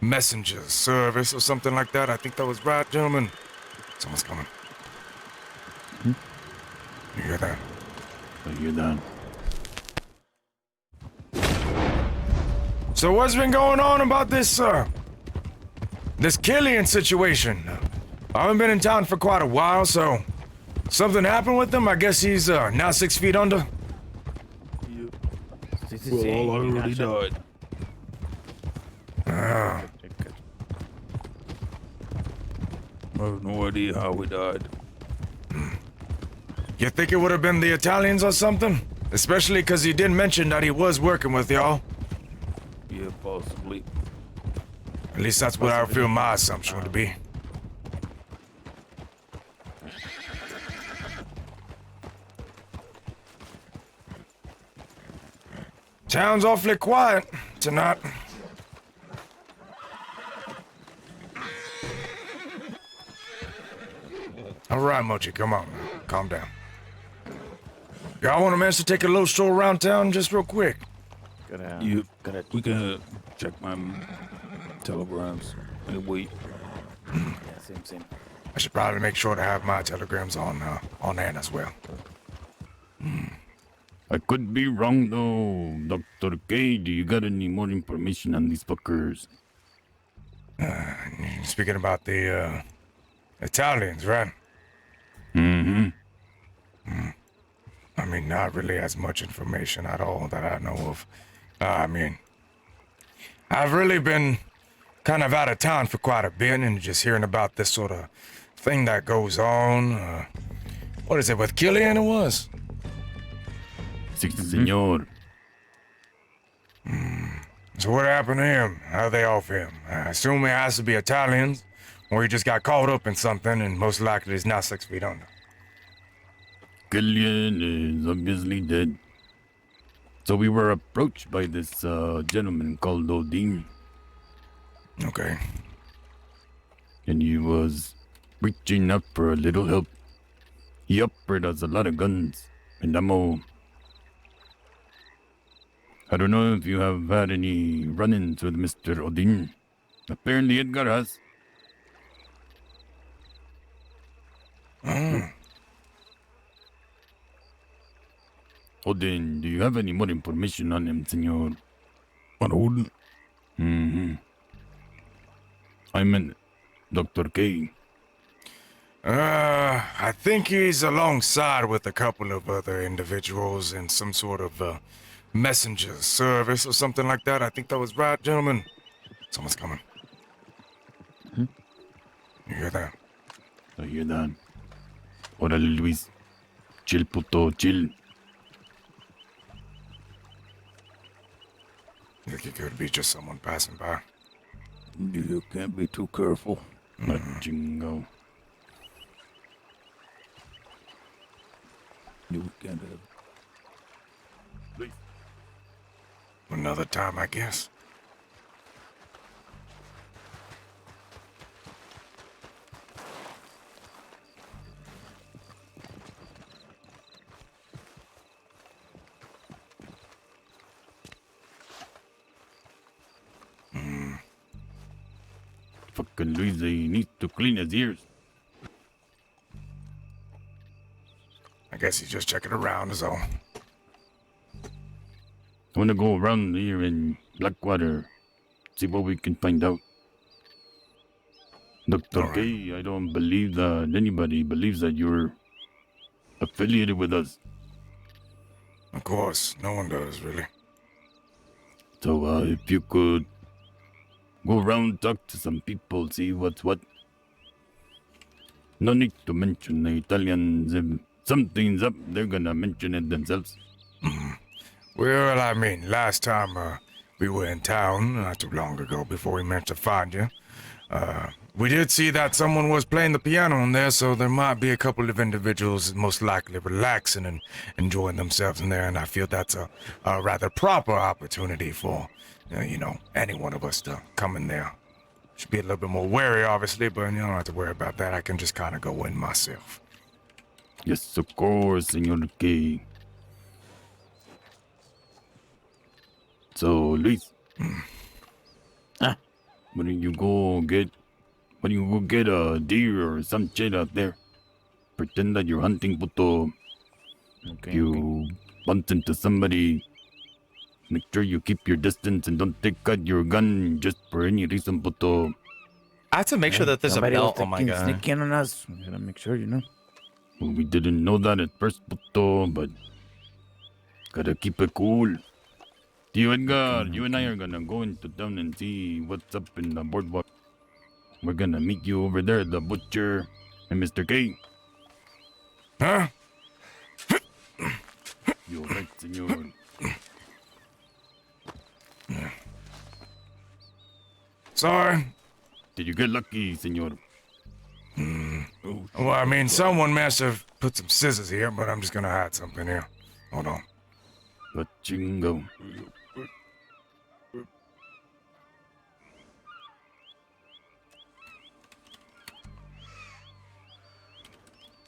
messenger service or something like that. I think that was right, gentlemen. Someone's coming. Hmm? You hear that? I hear that. So what's been going on about this Killian situation? I haven't been in town for quite a while, so something happened with him? I guess he's now 6 feet under. Well, I already died. Ah. I have no idea how we died. You think it would have been the Italians or something? Especially because he did mention that he was working with y'all. Yeah, possibly. At least that's what I feel my assumption would be. Town's awfully quiet tonight. All right, Mochi, come on. Calm down. Y'all want a chance to take a little stroll around town just real quick? We can check my telegrams and wait. Yeah, same. I should probably make sure to have my telegrams on hand as well. I could be wrong though, Dr. K. Do you got any more information on these fuckers? Speaking about the Italians, right? Mm-hmm. I mean, not really as much information at all that I know of. I mean, I've really been kind of out of town for quite a bit and just hearing about this sort of thing that goes on. What is it, with Killian it was? Si, senor. So what happened to him? How they off him? I assume it has to be Italians, or he just got caught up in something and most likely is now 6 feet under. Killian is obviously dead. So we were approached by this gentleman called Odin, Okay. and he was reaching up for a little help. He offered us a lot of guns and ammo. I don't know if you have had any run-ins with Mr. Odin. Apparently Edgar has. Odin, do you have any more information on him, senor? On Odin? Mm-hmm. I meant Dr. K. I think he's alongside with a couple of other individuals in some sort of messenger service or something like that. I think that was right, gentlemen. Someone's coming. Hmm? You hear that? I hear that. Órale, Luis. Chill, puto, chill. I think it could be just someone passing by. You can't be too careful. Jingo. You can't have. Luis. Another time, I guess. Fucking Luis, he needs to clean his ears. I guess he's just checking around is all. I wanna go around here in Blackwater, see what we can find out. Dr. All K, I don't believe that anybody believes that you're affiliated with us. Of course, no one does, really. So if you could go around, talk to some people, see what's what. No need to mention the Italians. If something's up, they're gonna mention it themselves. Well, I mean, last time we were in town, not too long ago, before we managed to find you, we did see that someone was playing the piano in there, so there might be a couple of individuals most likely relaxing and enjoying themselves in there, and I feel that's a rather proper opportunity for, any one of us to come in there. Should be a little bit more wary, obviously, but you don't have to worry about that. I can just kind of go in myself. Yes, of course, Senor K. So, Luis. Why don't you go get a deer or some shit out there? Pretend that you're hunting, puto. Okay. You bump into somebody. Make sure you keep your distance and don't take out your gun just for any reason, puto. I have to make sure that there's a Somebody belt will on my fucking gun. sneak in on us. We gotta make sure, you know. Well, we didn't know that at first, puto, but gotta keep it cool. You, Edgar, you and I are gonna go into town and see what's up in the boardwalk. We're gonna meet you over there, the butcher and Mr. K. Huh? You're right, senor. Sorry. Did you get lucky, senor? Well, I mean, someone must have put some scissors here, but I'm just gonna hide something here. Hold on. A chingo.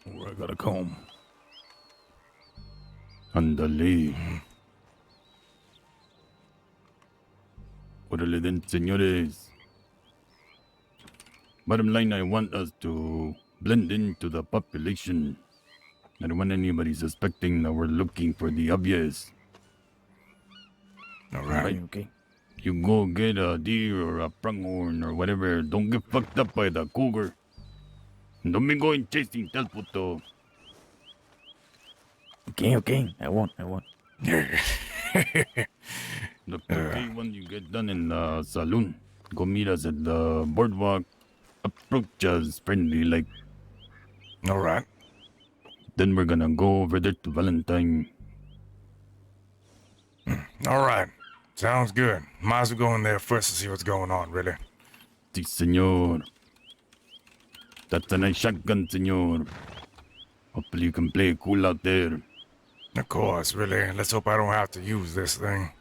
Oh, I got a comb. Andale. Órale then, señores. Bottom line, I want us to blend into the population. I don't want anybody suspecting that we're looking for the obvious. All right. Okay. You go get a deer or a pronghorn or whatever. Don't get fucked up by the cougar. Don't be going chasing Tel Puto. Okay. I won't. Look, okay, when you get done in the saloon, go meet us at the boardwalk. Approach us friendly like. All right. Then we're gonna go over there to Valentine. All right. Sounds good. Might as well go in there first to see what's going on, really. Si, senor. That's a nice shotgun, senor. Hopefully you can play it cool out there. Of course, really. Let's hope I don't have to use this thing.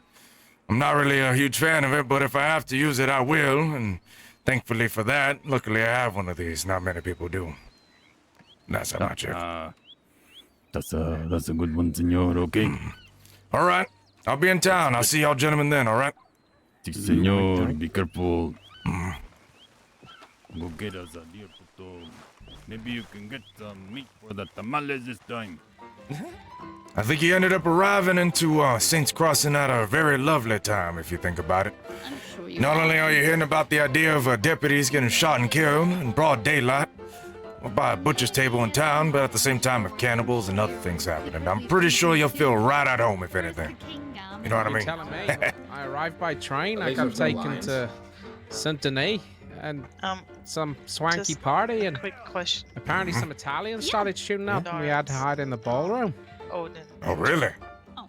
I'm not really a huge fan of it, but if I have to use it, I will. And thankfully for that, luckily I have one of these. Not many people do. That's how much it. That's a good one, senor. Okay. All right. I'll be in town. I'll see y'all gentlemen then, all right? Si, senor. Be careful. Go get us a deer, puto. Maybe you can get some meat for the tamales this time. I think he ended up arriving into Saints Crossing at a very lovely time, if you think about it. I'm sure you Not only are you hearing about the idea of deputies getting shot and killed in broad daylight, or by a butcher's table in town, but at the same time of cannibals and other things happening. I'm pretty sure you'll feel right at home, if anything. You know what I mean? Telling me. I arrived by train. I got taken to Saint Denis and some swanky just party, and Quick question. apparently some Italians started shooting up, and we had to hide in the ballroom. Oh, then. Oh, really? Oh,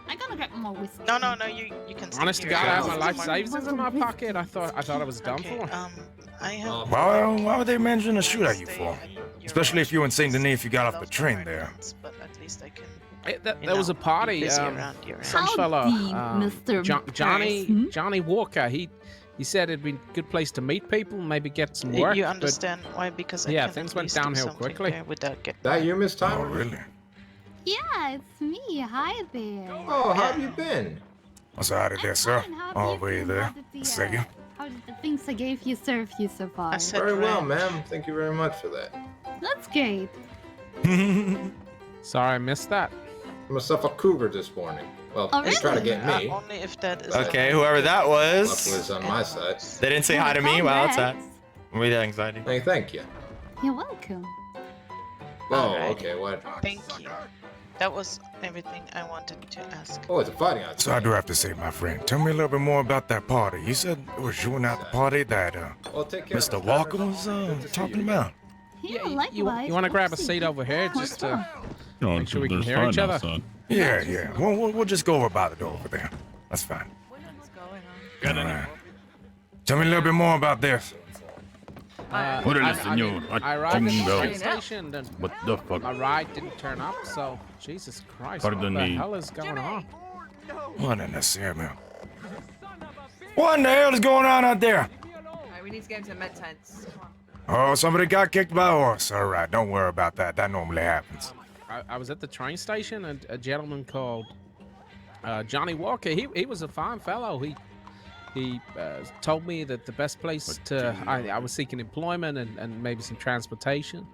I'm gonna grab more whiskey. No, you can. Honest to stay God, here. I have my life It's savings in my pocket. I thought I was done Okay, for. I have. Why would they mention to shoot at you stay for? at your Especially if you were in Saint Denis if you got off the those train there. apartments, But at least I can. There was a party. Busy around your Some How fella, deep, Mr. Johnny Harris, hmm? Johnny Walker. He said it'd be a good place to meet people, maybe get some work. You but understand why? Because I yeah, can things at went least do downhill something quickly. there without getting. That you, Miss Oh, Tyler? really? Yeah, it's me. Hi there. Oh, how have you been? What's out of there, sir? Fine, how have All you the way been? there. How did the, Thank you. How did the things I gave you serve you so far? I said Very well, red. ma'am. Thank you very much for that. That's great. Sorry, I missed that. I myself a cougar this morning. Well, Oh, they try to really? get me. Only if that is. Okay, whoever that Luckily, was. it's on my side. They didn't say hi to me. Wow, that's sad. Congrats. With anxiety. Hey, thank you. You're welcome. Oh, Alright. okay. What? Thank you. That was everything I wanted to ask. Oh, it's a fighting outside. So I do have to say, my friend, tell me a little bit more about that party. You said it was you and at the party that Well, take care. Mr. Miss Walker Tyler. was Good to see talking you. about. Yeah, you likewise. want to grab a Let's see. seat over here just to Oh, make sure we can there's hear fun each other? outside. Yeah. We'll just go over by the door over there. That's fine. Got All it. right. Tell me a little bit more about this. Órale, señor. I arrived at the Chingo. train station, and What the fuck? my ride didn't turn up, so Jesus Christ, Pardon what the me. hell is going on? What in the Samuel? What in the hell is going on out there? Alright, we need to get into med tents. Come on. Oh, somebody got kicked by a horse. All right, don't worry about that. That normally happens. I was at the train station, and a gentleman called Johnny Walker. He was a fine fellow. He told me that the best place to I was seeking employment and maybe some transportation.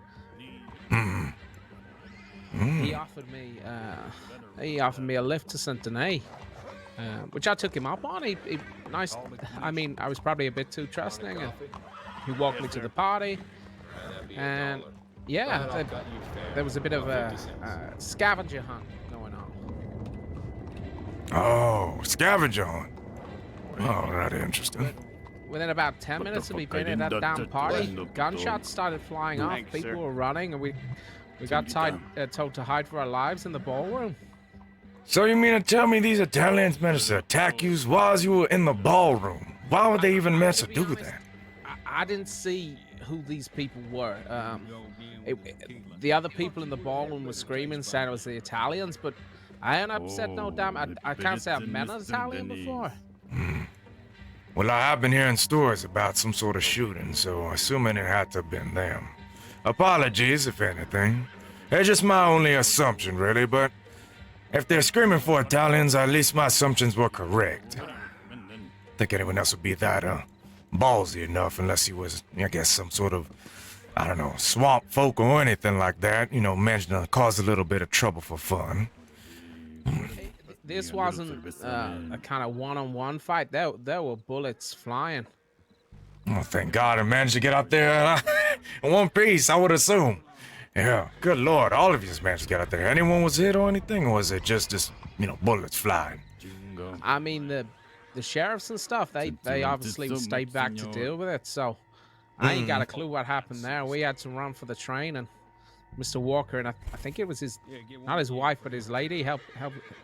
He offered me a lift to Saint Denis, which I took him up on. He nice. I mean, I was probably a bit too trusting, and he walked me to the party. And yeah, there was a bit of a scavenger hunt going on. Oh, scavenger hunt. Oh, rather interesting. Within about 10 minutes of me being at that damn party, gunshots started flying off. People were running, and we got told to hide for our lives in the ballroom. So you mean to tell me these Italians managed to attack you while you were in the ballroom? Why would they even manage to do that? I didn't see who these people were. The other people in the ballroom were screaming, saying it was the Italians, but I ain't upset no damn. I can't say I've met an Italian before. Well, I have been hearing stories about some sort of shooting, so assuming it had to have been them. Apologies, if anything. It's just my only assumption, really, but if they're screaming for Italians, at least my assumptions were correct. Think anyone else would be that, ballsy enough, unless he was, I guess, some sort of, I don't know, swamp folk or anything like that, you know, managing to cause a little bit of trouble for fun. This wasn't a kind of one-on-one fight. There were bullets flying. Oh, thank God I managed to get out there in one piece, I would assume. Yeah, good Lord, all of you just managed to get out there. Anyone was hit or anything, or was it just bullets flying? I mean, the sheriffs and stuff, they obviously stayed back to deal with it, so I ain't got a clue what happened there. We had to run for the train, and Mr. Walker, and I think it was not his wife, but his lady, helped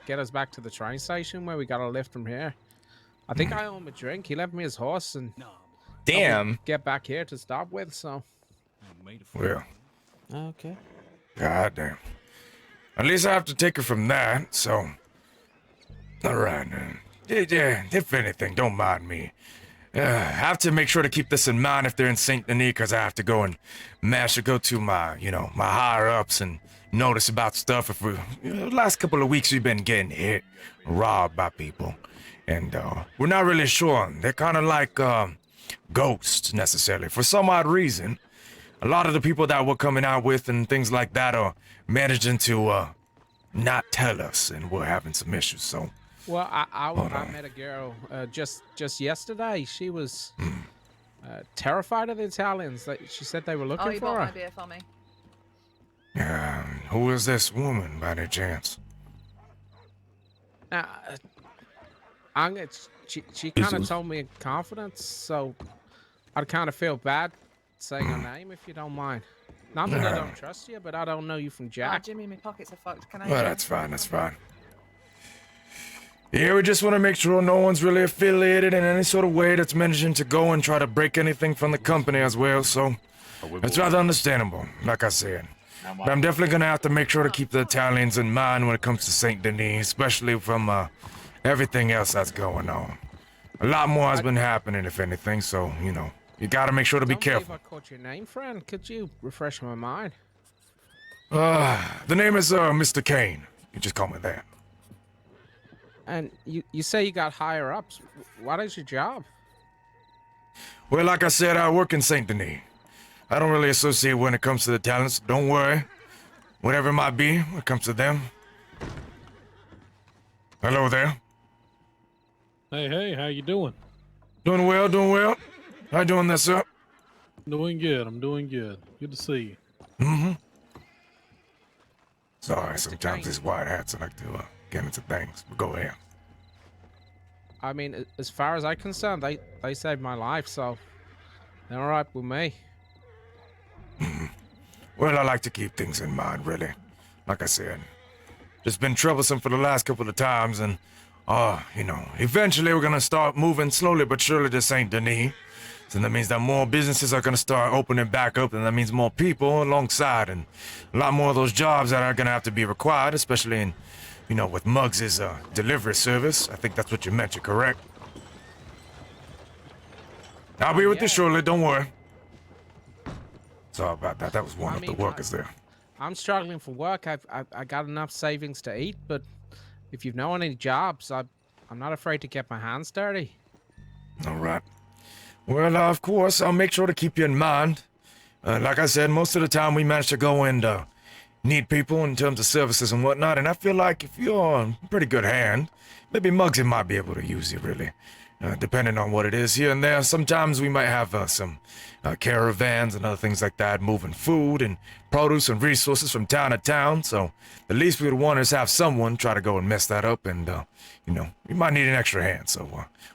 get us back to the train station where we got a lift from here. I think I owe him a drink. He left me his horse and Damn. get back here to stop with, so. Well. Okay. God damn. At least I have to take it from that, so. Alright, then. Yeah, if anything, don't mind me. I have to make sure to keep this in mind if they're in Saint Denis, because I have to go to my, my higher-ups and notice about stuff. If the last couple of weeks we've been getting hit, robbed by people. And we're not really sure. They're kind of like ghosts, necessarily. For some odd reason, a lot of the people that we're coming out with and things like that are managing to not tell us, and we're having some issues, so... Well, I met a girl just yesterday. She was terrified of the Italians. She said they were looking you for bought her. my beer for me. Who is this woman, by any chance? She kind of told me in confidence, so I'd kind of feel bad saying her name if you don't mind. Not that I don't trust you, but I don't know you from Jack. Jimmy, my pockets are fucked. Can I? Well, that's fine. Yeah, we just want to make sure no one's really affiliated in any sort of way that's managing to go and try to break anything from the company as well, so it's rather understandable, like I said. But I'm definitely going to have to make sure to keep the Italians in mind when it comes to Saint Denis, especially from everything else that's going on. A lot more has been happening, if anything, so, you got to make sure to be careful. I caught your name, friend. Could you refresh my mind? The name is Mr. Kane. You just call me that. And you say you got higher ups. What is your job? Well, like I said, I work in Saint Denis. I don't really associate when it comes to the talents. Don't worry. Whatever it might be, when it comes to them. Hello there. Hey, how you doing? Doing well. How you doing there, sir? Doing good. I'm doing good. Good to see you. Mm-hmm. Sorry, sometimes these white hats I like to get into things, but go ahead. I mean, as far as I'm concerned, they saved my life, so they're all right with me. Well, I like to keep things in mind, really. Like I said, just been troublesome for the last couple of times, and, eventually we're gonna start moving slowly but surely to Saint Denis. So that means that more businesses are gonna start opening back up, and that means more people alongside, and a lot more of those jobs that are gonna have to be required, especially in, with Muggs' delivery service. I think that's what you mentioned, correct? I'll be with you shortly, don't worry. Sorry about that. That was one of the workers there. I'm struggling for work. I got enough savings to eat, but if you know any jobs, I'm not afraid to get my hands dirty. All right. Well, of course, I'll make sure to keep you in mind. Like I said, most of the time we manage to go and need people in terms of services and whatnot, and I feel like if you're a pretty good hand, maybe Muggsy might be able to use you, really. Depending on what it is here and there. Sometimes we might have some caravans and other things like that, moving food and produce and resources from town to town, so the least we would want is have someone try to go and mess that up, and, we might need an extra hand, so,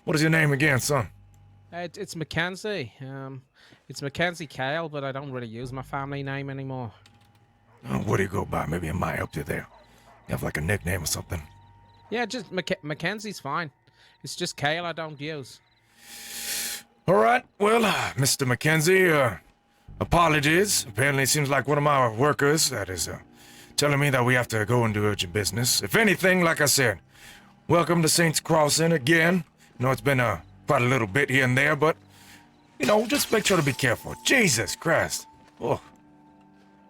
what is your name again, son? It's Mackenzie. It's Mackenzie Kale, but I don't really use my family name anymore. What do you go by? Maybe it might help you there. You have like a nickname or something. Yeah, just Mackenzie's fine. It's just Kale I don't use. All right, well, Mr. Mackenzie, apologies. Apparently it seems like one of my workers that is telling me that we have to go and do urgent business. If anything, like I said, welcome to Saints Crossing again. I know it's been quite a little bit here and there, but, just make sure to be careful. Jesus Christ. Oh.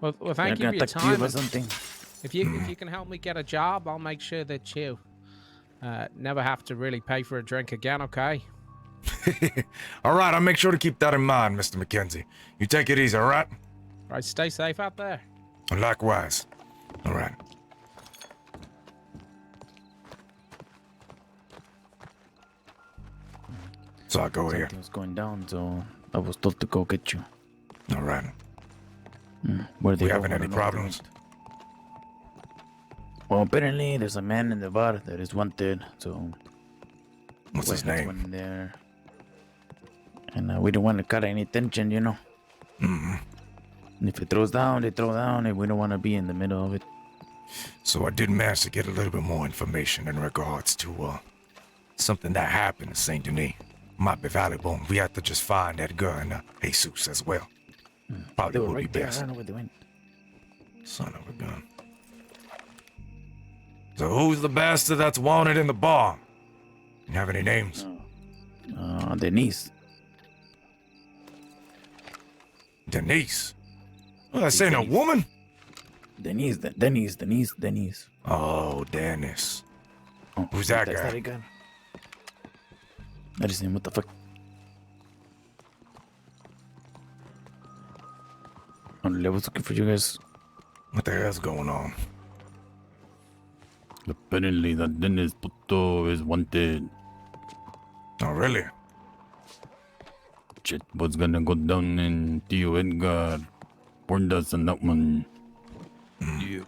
Well, thank you for your time. Something. If you can help me get a job, I'll make sure that you never have to really pay for a drink again, okay? All right, I'll make sure to keep that in mind, Mr. Mackenzie. You take it easy, all right? Right, stay safe out there. Likewise. All right. So I go here. Something was going down, so I was told to go get you. All right. Where they We go, having I any don't know where they problems? went. Well, apparently there's a man in the bar that is wanted, so What's his we have name? one there. And we don't want to cut any tension, Mm-hmm. And if it throws down, they throw down, and we don't want to be in the middle of it. So I did manage to get a little bit more information in regards to something that happened in Saint Denis. Might be valuable. We have to just find Edgar and Jesus as well. Probably They were would right be there. I best. don't know where they went. Son of a gun. So who's the bastard that's wanted in the bar? You have any names? Denise. Denise. Oh, that's ain't a Denise. woman? Denise. Oh, Dennis. Oh, Who's that that's guy? That guy. That is him. What the fuck? I was looking for you guys. What the hell's going on? Apparently that Dennis Puto is wanted. Oh, really? Shit was gonna go down in Tio Edgar warned us on that one. Yeah.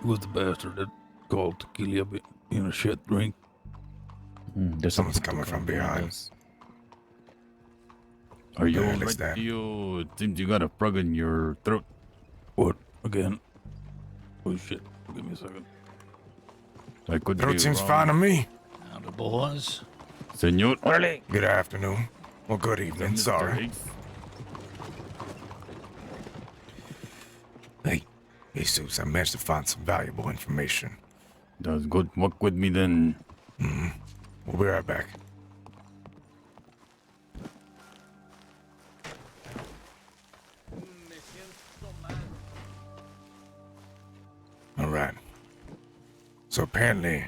He was the bastard that called to kill you in a shit drink. There's Someone's something coming from behind. Are you The hell alright, is that? Tio? It seems you got a frog in your throat. What? Again? Oh shit. Give me a second. I could Throat be seems wrong. fine to me. Now the boys. Senor. Good afternoon. Well, good evening. Mr. Sorry. Hicks. Hey, Jesus, I managed to find some valuable information. That's good. Walk with me then. We'll be right back. All right. So apparently,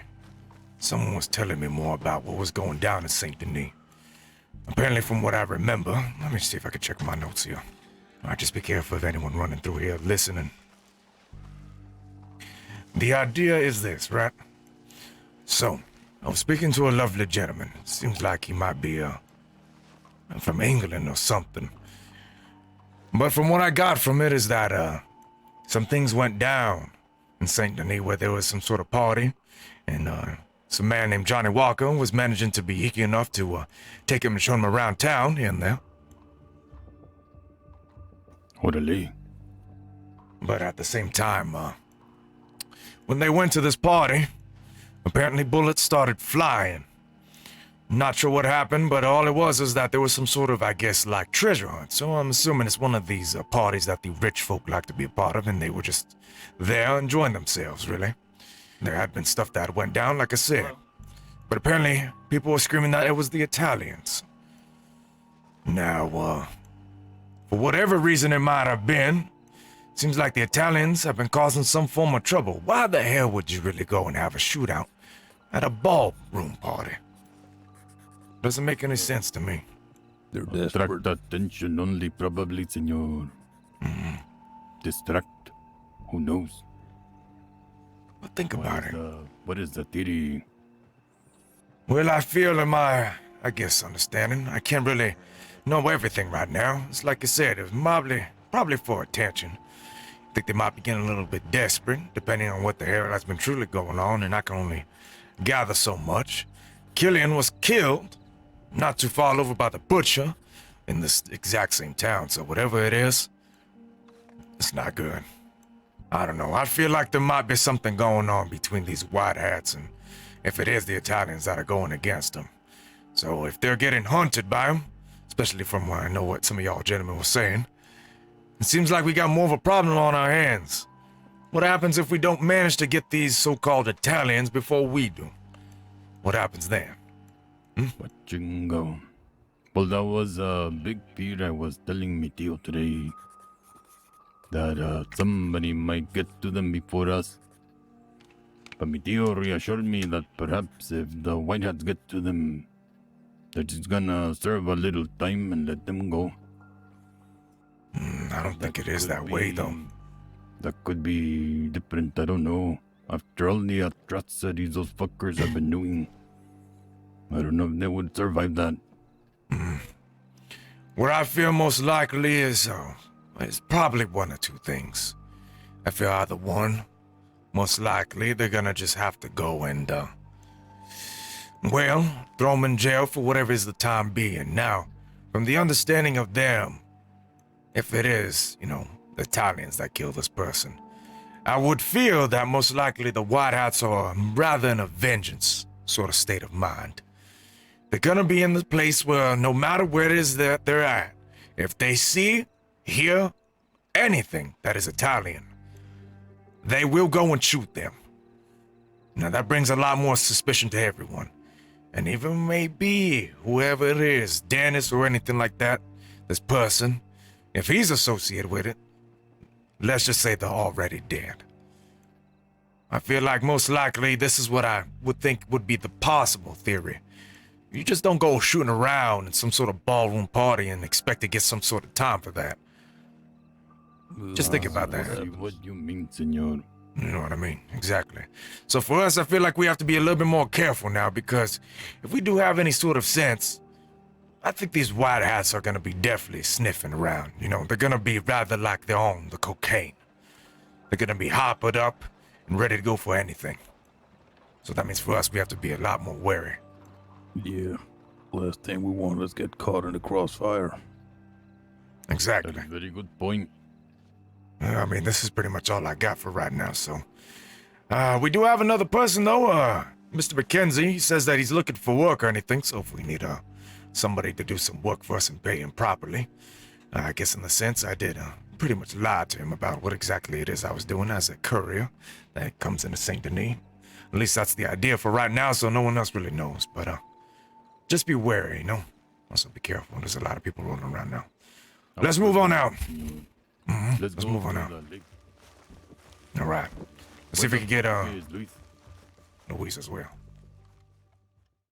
someone was telling me more about what was going down in Saint Denis. Apparently, from what I remember, let me see if I can check my notes here. All right, just be careful of anyone running through here listening. The idea is this, right? So, I was speaking to a lovely gentleman. Seems like he might be from England or something. But from what I got from it is that some things went down in Saint Denis where there was some sort of party, and some man named Johnny Walker was managing to be hickey enough to take him and show him around town here and there. Orderly. But at the same time, when they went to this party, apparently bullets started flying. Not sure what happened, but all it was is that there was some sort of, I guess, like treasure hunt. So I'm assuming it's one of these parties that the rich folk like to be a part of, and they were just there enjoying themselves, really. There had been stuff that went down, like I said. But apparently, people were screaming that it was the Italians. Now, for whatever reason it might have been, seems like the Italians have been causing some form of trouble. Why the hell would you really go and have a shootout at a ballroom party? Doesn't make any sense to me. They're Attract desperate. attention only, probably, senor. Distract. Who knows? But think about it. What is the theory? Well, I feel in my, I guess, understanding, I can't really know everything right now. It's like I said, it's probably for attention. I think they might be getting a little bit desperate, depending on what the hell has been truly going on, and I can only gather so much. Killian was killed not too far over by the butcher in this exact same town, so whatever it is, it's not good. I don't know. I feel like there might be something going on between these white hats and if it is the Italians that are going against them. So if they're getting hunted by them, especially from what I know what some of y'all gentlemen were saying, it seems like we got more of a problem on our hands. What happens if we don't manage to get these so-called Italians before we do? What happens then? Jingo. Well, that was a big fear I was telling me Tio today. That somebody might get to them before us. But mi tío reassured me that perhaps if the white hats get to them, they're just gonna serve a little time and let them go. I don't think it is that way, though. That could be different, I don't know. After all the atrocities those fuckers have been doing, I don't know if they would survive that. What I feel most likely is, it's probably one or two things. I feel either one, most likely they're gonna just have to go and, well, throw them in jail for whatever is the time being. Now, from the understanding of them, if it is, the Italians that killed this person, I would feel that most likely the White Hats are rather in a vengeance sort of state of mind. They're gonna be in the place where no matter where it is that they're at, if they see, hear anything that is Italian, they will go and shoot them. Now that brings a lot more suspicion to everyone. And even maybe whoever it is, Dennis or anything like that, this person, if he's associated with it, let's just say they're already dead. I feel like most likely this is what I would think would be the possible theory. You just don't go shooting around in some sort of ballroom party and expect to get some sort of time for that. Just think about that. What you mean, senor? You know what I mean? Exactly. So for us, I feel like we have to be a little bit more careful now, because if we do have any sort of sense, I think these white hats are gonna be definitely sniffing around. They're gonna be rather like they're on the cocaine. They're gonna be hoppered up and ready to go for anything. So that means for us, we have to be a lot more wary. Yeah. Last thing we want is get caught in the crossfire. Exactly. That's a very good point. I mean, this is pretty much all I got for right now, so. We do have another person, though, Mr. McKenzie. He says that he's looking for work or anything, so if we need, somebody to do some work for us and pay him properly. I guess in the sense I did, pretty much lie to him about what exactly it is I was doing as a courier that comes into St. Denis. At least that's the idea for right now, so no one else really knows, but, just be wary, Also be careful. There's a lot of people rolling around now. Let's move on out. Let's move on out. All right. Let's see if we can get Luis as well.